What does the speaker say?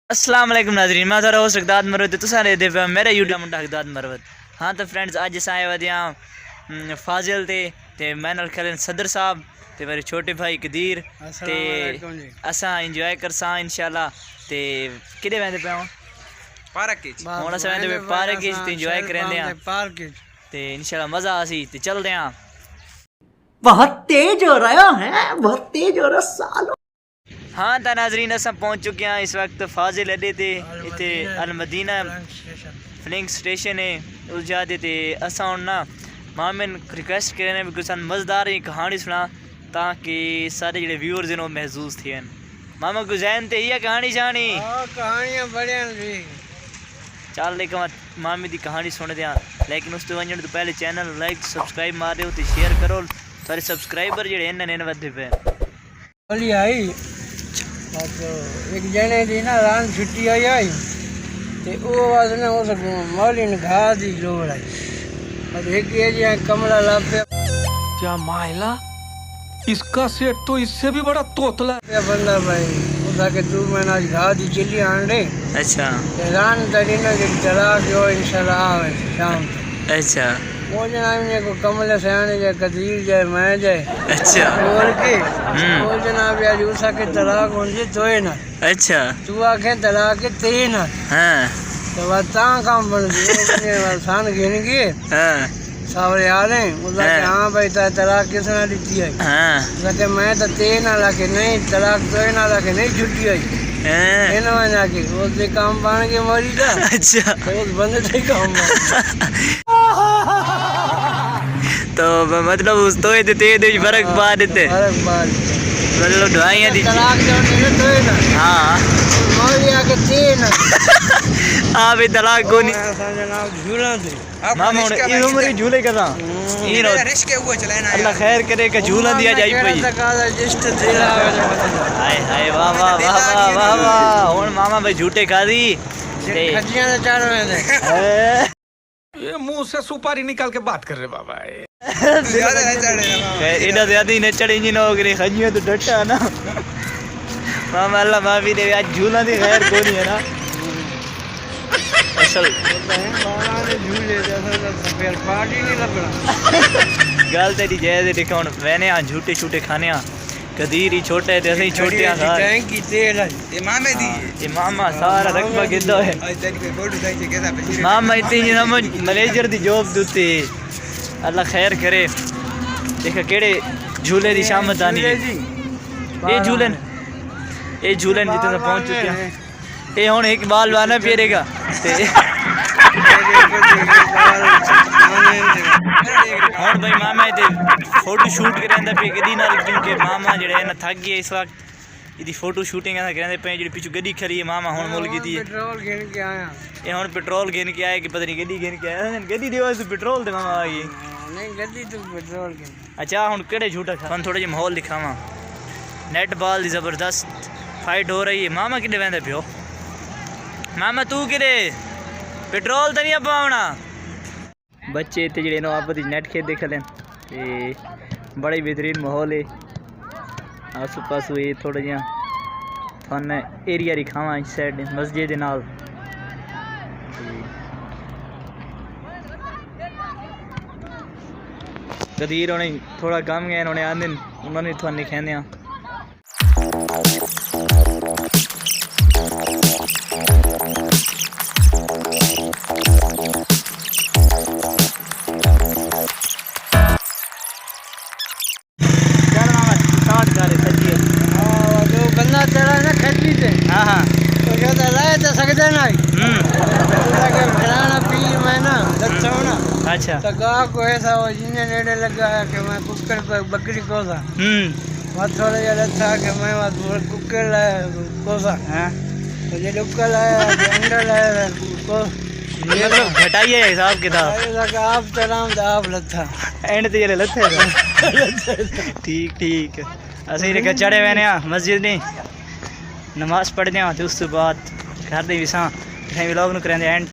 अस्सलाम वालेकुम नाज़रीन, मैं थोड़ा हो सकदाद मरवत तो सारे दे पे मेरा यूट्यूब मुंडा हकदाद मरवत। हाँ तो फ्रेंड्स अज अस आए वे यहाँ फाजिल ते मैं नाल खेलन सदर साहब ते मेरे छोटे भाई कदीर ते असा इंजॉय करसा इंशाल्लाह। ते किदे वेंदे पे पार्क हुण अस वेंदे पे पार्क ते इंजॉय करेंदे आ ते इंशाल्लाह मज़ा आसी ते चलदे आ। बहुत तेज हो रहा है, बहुत तेज हो रहा सालो। हाँ तो नाजरीन अस पहुँच चुके हैं इस वक्त फाजिल अड्डे ते इतने अल मदीना फ्लिंग स्टेशन है उस जाते ते असा हुण ना मामिन रिक्वेस्ट करें भी कुछ मज़ेदार ही कहानी सुना ताकि सारे जो व्यूअर्स हैं वो महसूस थे। मामा गुजैन ते ये कहानी शानी कहानियां बढ़िया जी। चल एक मामी की कहानी सुन दिया, लेकिन उस तो वजन तो पहले चैनल लाइक सब्सक्राइब मार दो तो शेयर करो। सारे सब्सक्राइबर जो इन वधे पे बोली आई एक जने दी ना रान छुट्टी आई ते वो आवाज ने उस मौली ने घा दी लोड़ आई और एक ये कमला ला पे क्या मायला, इसका सेट तो इससे भी बड़ा तोतला है बंदा भाई उसा के तू मैंने आज घा दी चिल्ली आन दे। अच्छा रान तरी ना जो चला के इंशाल्लाह आवे शाम अच्छा वो जनाब को कमले से आने जाए कदीर जाए मैं जाए अच्छा बोल के वो जनाब आज उसा के तलाक होंगे तोए ना अच्छा तू आखे तलाक के ते ना हाँ तो बात ता काम बन गई सान गिन गए हाँ सावरे आ रहे उसा के हाँ भाई ता तलाक किसने दी है हाँ लगे मैं तो ते ना लाके नहीं तलाक तोए ना लाके नहीं छुट्टी आई इन वजह के वो काम बन के मरी था। अच्छा तो उस बंदे से काम तो मतलब उस तोए ते फर्क पा देते फर्क बात मतलब दवाइयाँ दी तलाक जो नहीं तोए ना हाँ मौली आके ते ना हाँ भाई तलाक को नहीं जनाब झूला थे मामा हुन ई उम्र झूले करा ई रो रिश्के हुए चले ना अल्लाह खैर करे कि झूला दिया जाई पई। हाय हाय वाह वाह वाह वाह वाह वाह हुन मामा भाई झूठे खा दी ते खजियां से चार में थे ये मुंह से सुपारी निकाल के बात कर रहे बाबा। इधर ज्यादा ही नचड़ इंजन हो गई खजियां तो डटा ना मामा अल्लाह माफी दे आज झूला दी खैर कोनी है ना असल झूले फिर पार्टी नहीं लगना गल तेरी जय देखा हुन मैंने आ झूठे छूटे खाने आ कदीर ही छोटे ते असई छोटे आ सारे टैंकी तेल ये मामे दी ये मामा सारा रकबा गिद्दा है आज तेरी कोई फोटो दाई के केदा मामा इतनी समझ मैनेजर दी जॉब दूती अल्लाह खैर करे। देखा केड़े झूले दी शामत आनी ये झूलन जितने पहुंच चुके हैं ये हुन एक बाल वाना फेरेगा ते हुन भाई मामा इते फोटो शूट करंदा पे गड्डी नाल क्योंकि मामा जेड़ा है ना थक गया इस वक्त इदी फोटो शूटिंग ऐसा करंदे पे जेड़ी पीछे गड्डी खड़ी है मामा हुन मुल कीती है पेट्रोल गिन के आया ये हुन पेट्रोल गिन के आया कि पता नहीं गड्डी गिन के आया गड्डी दी वजह से पेट्रोल दे मामा आई नहीं गड्डी तो पेट्रोल गिन। अच्छा हुन केड़े झूठा खा थोड़ा जी माहौल दिखावा नेट बॉल दी जबरदस्त फाइट हो रही है। मामा किदे वेंदे पियो मामा तू किदे पेट्रोल तो नहीं पावना बच्चे इतने जेडे नो आपस नेट खेल देख लें ते बड़ा ही बेहतरीन माहौल है आसू पासू ये थोड़ा जिहा थन एरिया दिखावा इस साइड मस्जिद दे नाल कदीर उन्हें थोड़ा कम गए उन्हें आंदे उन्होंने थोड़ा दिखाने बंदा तेरा ना खड़ी थे हाँ हाँ तो कहता रह तो सकते ना खिलाना पी मैं ना लच्छा ना अच्छा तो गाँव को ऐसा वो जिन्हें नेड़े लगा है कि मैं कुकर पर बकरी कोसा वहाँ थोड़ा जरा था कि मैं वहाँ कुकर लाया कोसा तो ये डुक्कर लाया अंडा लाया को ये तो घटाइए हिसाब किताब आप चलाम तो आप लत्था एंड ते लथे ठीक ठीक असं ही चढ़े हुए ने मस्जिद ने नमाज पढ़ने तो उस तो बाद घर दे विसा व्लॉग करें एंड